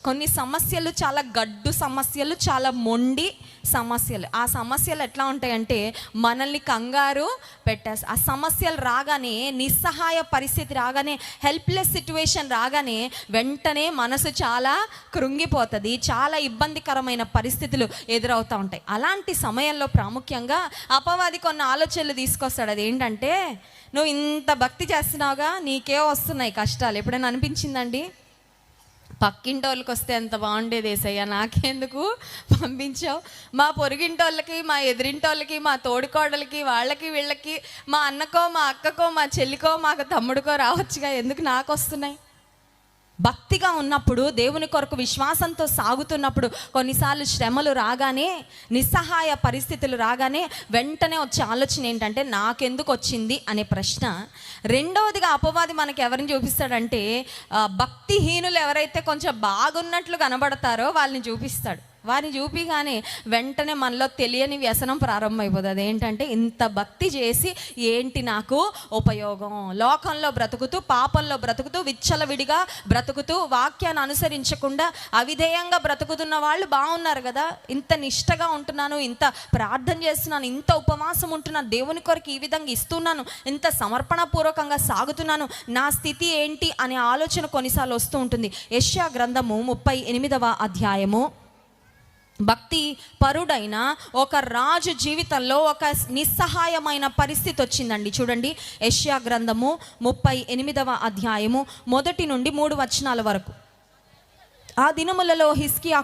కొన్ని సమస్యలు చాలా గడ్డు సమస్యలు, చాలా మొండి సమస్యలు. ఆ సమస్యలు ఎట్లా ఉంటాయంటే మనల్ని కంగారు పెట్టేస్తాయి. ఆ సమస్యలు రాగానే, నిస్సహాయ పరిస్థితి రాగానే, హెల్ప్లెస్ సిచ్యువేషన్ రాగానే వెంటనే మనసు చాలా కృంగిపోతుంది. చాలా ఇబ్బందికరమైన పరిస్థితులు ఎదురవుతూ ఉంటాయి. అలాంటి సమయంలో ప్రాముఖ్యంగా అపవాది కొన్ని ఆలోచనలు తీసుకొస్తాడు. అది ఏంటంటే, నువ్వు ఇంత భక్తి చేస్తున్నావుగా, నీకే వస్తున్నాయి కష్టాలు. ఎప్పుడైనా అనిపించిందండి? పక్కింటోళ్ళకి వస్తే ఎంత బాగుండేది యేసయ్య, నాకెందుకు పంపించావు? మా పొరుగింటోళ్ళకి, మా ఎదురింటోళ్ళకి, మా తోడుకోడలకి, వాళ్ళకి వీళ్ళకి, మా అన్నకో, మా అక్కకో, మా చెల్లికో, మాకు తమ్ముడికో రావచ్చుగా, ఎందుకు నాకు వస్తున్నాయి? భక్తిగా ఉన్నప్పుడు, దేవుని కొరకు విశ్వాసంతో సాగుతున్నప్పుడు కొన్నిసార్లు శ్రమలు రాగానే, నిస్సహాయ పరిస్థితులు రాగానే వెంటనే వచ్చే ఆలోచన ఏంటంటే, నాకెందుకు వచ్చింది అనే ప్రశ్న. రెండవదిగా అపవాది మనకి ఎవరిని చూపిస్తాడంటే, భక్తిహీనులు ఎవరైతే కొంచెం బాగున్నట్లు కనబడతారో వాళ్ళని చూపిస్తాడు. వారిని చూపిగానే వెంటనే మనలో తెలియని వ్యసనం ప్రారంభమైపోతుంది. అదేంటంటే, ఇంత భక్తి చేసి ఏంటి నాకు ఉపయోగం? లోకంలో బ్రతుకుతూ, పాపంలో బ్రతుకుతూ, విచ్చలవిడిగా బ్రతుకుతూ, వాక్యాన్ని అనుసరించకుండా అవిధేయంగా బ్రతుకుతున్న వాళ్ళు బాగున్నారు కదా, ఇంత నిష్టగా ఉంటున్నాను, ఇంత ప్రార్థన చేస్తున్నాను, ఇంత ఉపవాసం ఉంటున్నాను, దేవుని కొరకు ఈ విధంగా ఇస్తున్నాను, ఇంత సమర్పణపూర్వకంగా సాగుతున్నాను, నా స్థితి ఏంటి అనే ఆలోచన కొన్నిసార్లు వస్తూ ఉంటుంది. యెషయా గ్రంథము 38వ అధ్యాయము. భక్తి పరుడైన ఒక రాజు జీవితంలో ఒక నిస్సహాయమైన పరిస్థితి వచ్చిందండి. చూడండి, యెషయా గ్రంథము 38వ అధ్యాయము 1 నుండి 3 వచనాల వరకు. ఆ దినములలో హిజ్కియా